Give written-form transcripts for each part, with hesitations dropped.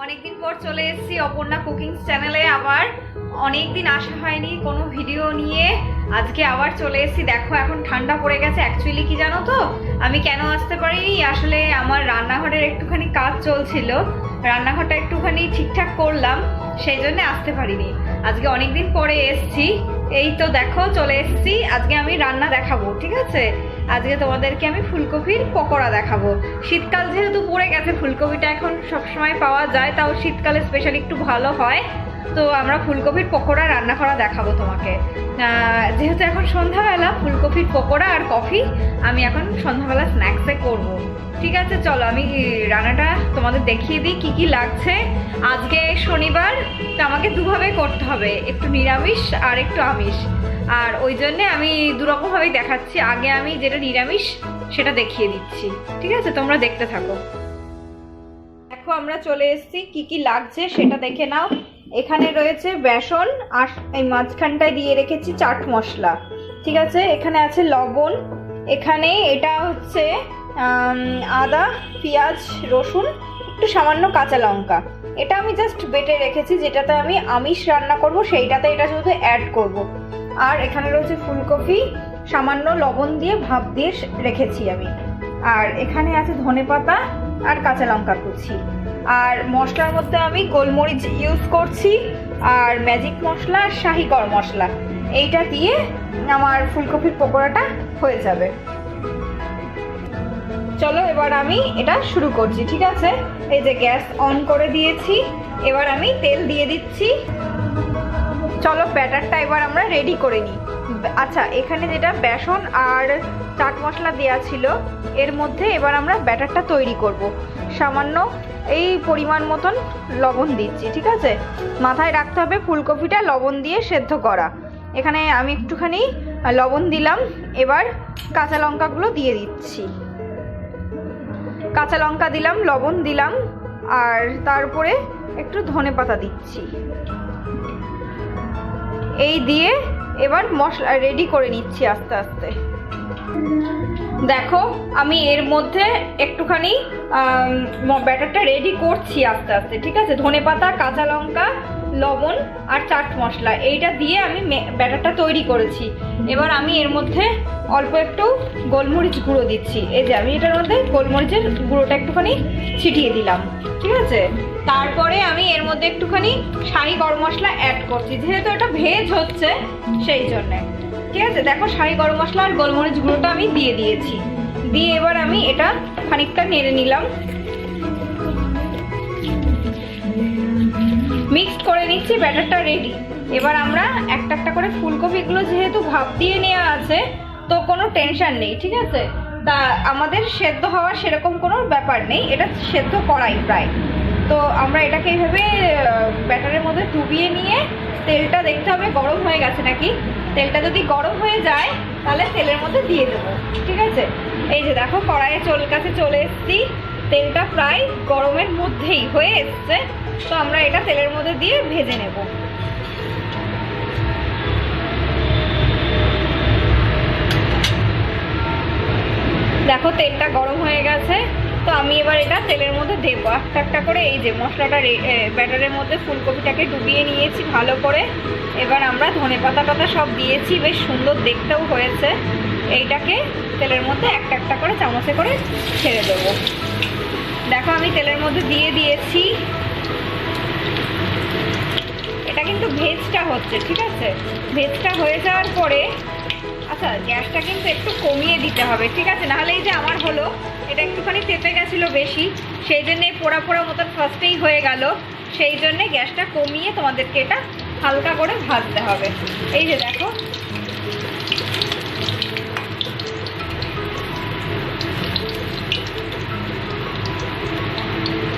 অনেকদিন পর চলে এসেছি অপর্ণা কুকিং চ্যানেলে। আবার অনেকদিন আসা হয়নি কোনো ভিডিও নিয়ে, আজকে আবার চলে এসেছি। দেখো এখন ঠান্ডা পড়ে গেছে। অ্যাকচুয়ালি কি জানো তো, আমি কেন আসতে পারিনি, আসলে আমার রান্নাঘরের একটুখানি কাজ চলছিল, রান্নাঘরটা একটুখানি ঠিকঠাক করলাম, সেই জন্য আসতে পারিনি। আজকে অনেকদিন পরে এসেছি, এই তো দেখো চলে এসেছি। আজকে আমি রান্না দেখাবো, ঠিক আছে? আজকে তোমাদেরকে আমি ফুলকপির পকোড়া দেখাবো। শীতকাল যেহেতু পড়ে গেছে, ফুলকপিটা এখন সবসময় পাওয়া যায়, তাও শীতকালে স্পেশালি একটু ভালো হয়। তো আমরা ফুলকপির পকোড়া রান্না করা দেখাবো তোমাকে। যেহেতু এখন সন্ধ্যাবেলা, ফুলকপির পকোড়া আর কফি আমি এখন সন্ধ্যাবেলা স্ন্যাক্সে করব। ঠিক আছে, চলো আমি রান্নাটা তোমাদের দেখিয়ে দিই কি কি লাগছে। আজকে শনিবার, তো আমাকে দুভাবে করতে হবে, একটু নিরামিষ আর একটু আমিষ। আর ওই জন্যে আমি দুরকমভাবেই দেখাচ্ছি। আগে আমি যেটা নিরামিষ সেটা দেখিয়ে দিচ্ছি, ঠিক আছে? তোমরা দেখতে থাকো। দেখো আমরা চলে এসেছি, কি কি লাগছে সেটা দেখে নাও। এখানে রয়েছে বেসন, আর এই মাঝখানটায় দিয়ে রেখেছি চাট মশলা, ঠিক আছে? এখানে আছে লবণ, এখানে এটা হচ্ছে আদা, পেঁয়াজ, রসুন, একটু সামান্য কাঁচা লঙ্কা। এটা আমি জাস্ট বেটে রেখেছি, যেটাতে আমি আমিষ রান্না করব সেইটাতে এটা শুধু অ্যাড করব। আর এখানে রয়েছে ফুলকপি, সামান্য লবণ দিয়ে ভাপ দিয়ে রেখেছি আমি। আর এখানে আছে ধনেপাতা আর কাঁচা লঙ্কা কুচি। আর মশলার মধ্যে আমি গোলমরিচ ইউজ করছি, আর ম্যাজিক মশলা আর শাহি গরম মশলা। এইটা দিয়ে আমার ফুলকপির পকোড়াটা হয়ে যাবে। চলো এবার আমি এটা শুরু করছি, ঠিক আছে? এই যে গ্যাস অন করে দিয়েছি, এবার আমি তেল দিয়ে দিচ্ছি। চলো ব্যাটারটা এবার আমরা রেডি করে নিই। আচ্ছা, এখানে যেটা বেসন আর চাট মশলা দেওয়া ছিল, এর মধ্যে এবার আমরা ব্যাটারটা তৈরি করব। সামান্য এই পরিমাণ মতন লবণ দিচ্ছি, ঠিক আছে? মাথায় রাখতে হবে ফুলকপিটা লবণ দিয়ে সেদ্ধ করা। এখানে আমি একটুখানি লবণ দিলাম। এবার কাঁচা লঙ্কাগুলো দিয়ে দিচ্ছি। কাঁচা লঙ্কা দিলাম, লবণ দিলাম, আর তারপরে একটু ধনেপাতা দিচ্ছি। এই দিয়ে এবার মশলা রেডি করে নিচ্ছি আস্তে আস্তে। দেখো আমি এর মধ্যে একটুখানি ব্যাটারটা রেডি করছি আস্তে আস্তে, ঠিক আছে? ধনেপাতা, কাঁচা লঙ্কা, লবণ আর চাট মশলা এইটা দিয়ে আমি ব্যাটারটা তৈরি করেছি। এবার আমি এর মধ্যে অল্প একটু গোলমরিচ গুঁড়ো দিচ্ছি। এই যে আমি এটার মধ্যে গোলমরিচের গুঁড়োটা একটুখানি ছিটিয়ে দিলাম, ঠিক আছে? তারপরে আমি এর মধ্যে একটুখানি শাহি গরম মশলা অ্যাড করছি, যেহেতু এটা ভেজ হচ্ছে সেই জন্যে, ঠিক আছে? দেখো শাহি গরম মশলা আর গোলমরিচ গুঁড়োটা আমি দিয়ে দিয়েছি। দিয়ে এবার আমি এটা খানিকটা নেড়ে নিলাম, মিক্সড করে নিচ্ছি। ব্যাটারটা রেডি। এবার আমরা একটা একটা করে ফুলকপিগুলো যেহেতু ভাপ দিয়ে নেওয়া আছে, তো কোনো টেনশন নেই, ঠিক আছে? তা আমাদের সেদ্ধ হওয়ার সেরকম কোনো ব্যাপার নেই, এটা সেদ্ধ করাই প্রায়। তো আমরা এটাকে এইভাবে ব্যাটারের মধ্যে ডুবিয়ে নিয়ে তেলটা দেখতে হবে গরম হয়ে গেছে নাকি। তেলটা যদি গরম হয়ে যায় তাহলে তেলের মধ্যে দিয়ে দেবো, ঠিক আছে? এই যে দেখো কড়াইয়ে কাছে চলে এসেছি, তেলটা প্রায় গরমের মধ্যেই হয়ে এসছে। তো আমরা এটা তেলের মধ্যে দিয়ে ভেজে নেব। দেখো তেলটা গরম হয়ে গেছে, তো আমি এবার এটা তেলের মধ্যে দেবো একটা একটা করে। এই যে মশলাটা ব্যাটারের মধ্যে ফুলকপিটাকে ডুবিয়ে নিয়েছি ভালো করে। এবার আমরা ধনেপাতা পাতা সব দিয়েছি, বেশ সুন্দর দেখতেও হয়েছে। এইটাকে তেলের মধ্যে একটা একটা করে চামচে করে ছেড়ে দেবো। দেখো আমি তেলের মধ্যে দিয়ে দিয়েছি। এটা কিন্তু ভেজটা হচ্ছে, ঠিক আছে? ভেজটা হয়ে যাওয়ার পরে, আচ্ছা গ্যাসটা কিন্তু একটু কমিয়ে দিতে হবে, ঠিক আছে? নাহলে এই যে আমার হলো এটা একটুখানি তেতে গেছিলো বেশি, সেই জন্যে পোড়া পোড়া মতন ফার্স্টেই হয়ে গেল। সেই জন্যে গ্যাসটা কমিয়ে তোমাদেরকে এটা হালকা করে ভাজতে হবে। এই যে দেখো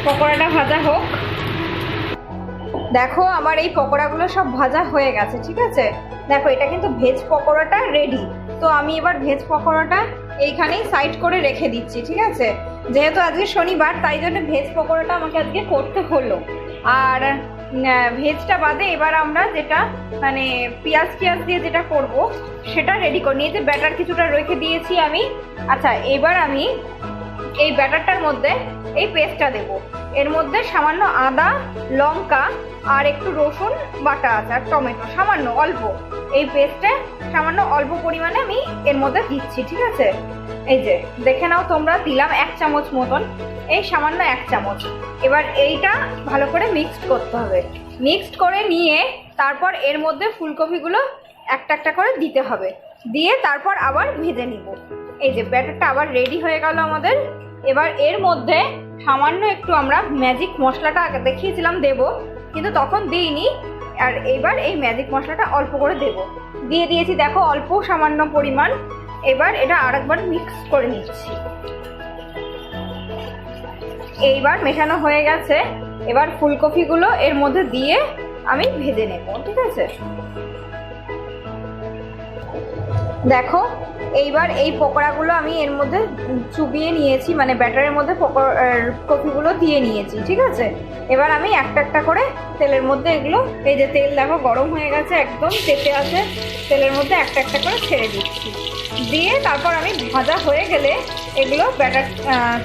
পকোড়াটা ভাজা হোক। দেখো আমার এই পকোড়াগুলো সব ভাজা হয়ে গেছে, ঠিক আছে? দেখো এটা কিন্তু ভেজ পকোড়াটা রেডি। তো আমি এবার ভেজ পকোড়াটা এইখানেই সাইড করে রেখে দিচ্ছি, ঠিক আছে? যেহেতু আজকে শনিবার, তাই জন্য ভেজ পকোড়াটা আমাকে আজকে করতে হলো। আর ভেজটা বাদে এবার আমরা যেটা মানে পেঁয়াজ দিয়ে যেটা করব সেটা রেডি করে নিয়ে, যে ব্যাটার কিছুটা রেখে দিয়েছি আমি। আচ্ছা এবার আমি এই ব্যাটারটার মধ্যে এই পেস্টটা দেব। এর মধ্যে সামান্য আদা, লঙ্কা আর একটু রসুন বাটা আছে, আর টমেটো সামান্য অল্প। এই পেস্টে সামান্য অল্প পরিমাণে আমি এর মধ্যে দিচ্ছি, ঠিক আছে? এই যে দেখে নাও তোমরা, দিলাম 1 চামচ মতন, এই সামান্য 1 চামচ। এবার এইটা ভালো করে মিক্সড করতে হবে। মিক্সড করে নিয়ে তারপর এর মধ্যে ফুলকপিগুলো একটা একটা করে দিতে হবে, দিয়ে তারপর আবার ভেজে নিব। এই যে ব্যাটারটা আবার রেডি হয়ে গেল আমাদের। এবার এর মধ্যে সামান্য একটু আমরা ম্যাজিক মশলাটা আগে দেখিয়েছিলাম দেব, কিন্তু তখন দিইনি। আর এবার এই ম্যাজিক মশলাটা অল্প করে দেব, দিয়ে দিয়েছি দেখো অল্প সামান্য পরিমাণ। এবার এটা আরেকবার মিক্স করে নিচ্ছি। এইবার মেশানো হয়ে গেছে। এবার ফুলকপিগুলো এর মধ্যে দিয়ে আমি ভেজে নেব, ঠিক আছে? দেখো এইবার এই পকোড়াগুলো আমি এর মধ্যে চুবিয়ে নিয়েছি, মানে ব্যাটারের মধ্যে কপিগুলো দিয়ে নিয়েছি, ঠিক আছে? এবার আমি একটা একটা করে তেলের মধ্যে এগুলো, এই যে তেল দেখো গরম হয়ে গেছে, একদম তেতে আছে, তেলের মধ্যে একটা একটা করে ছেড়ে দিচ্ছি। দিয়ে তারপর আমি ভাজা হয়ে গেলে এগুলো ব্যাটার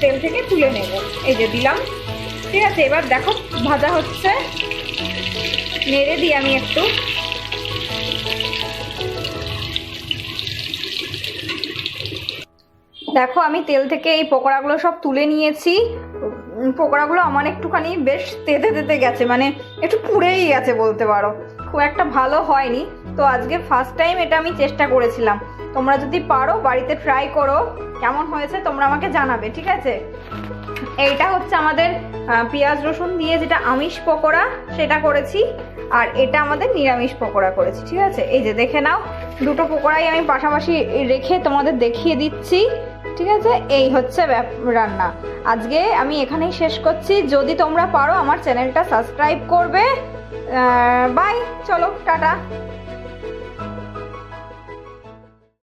তেল থেকে তুলে নেব। এই যে দিলাম, ঠিক আছে? এবার দেখো ভাজা হচ্ছে, নেড়ে দিই আমি একটু। দেখো আমি তেল থেকে এই পকোড়াগুলো সব তুলে নিয়েছি। পকোড়াগুলো আমার একটুখানি বেশ তেতে তেতে গেছে, মানে একটু পুড়েই গেছে বলতে পারো, খুব একটা ভালো হয়নি। তো আজকে ফার্স্ট টাইম এটা আমি চেষ্টা করেছিলাম। তোমরা যদি পারো বাড়িতে ট্রাই করো, কেমন হয়েছে তোমরা আমাকে জানাবে, ঠিক আছে? এইটা হচ্ছে আমাদের পেঁয়াজ রসুন দিয়ে যেটা আমিষ পকোড়া সেটা করেছি, আর এটা আমাদের নিরামিষ পকোড়া করেছি, ঠিক আছে? এই যে দেখে নাও, দুটো পকোড়াই আমি পাশাপাশি রেখে তোমাদের দেখিয়ে দিচ্ছি, ঠিক আছে? এই হচ্ছে রান্না। আজকে আমি এখানেই শেষ করছি। যদি তোমরা পারো আমার চ্যানেলটা সাবস্ক্রাইব করবে। বাই, চলো টাটা।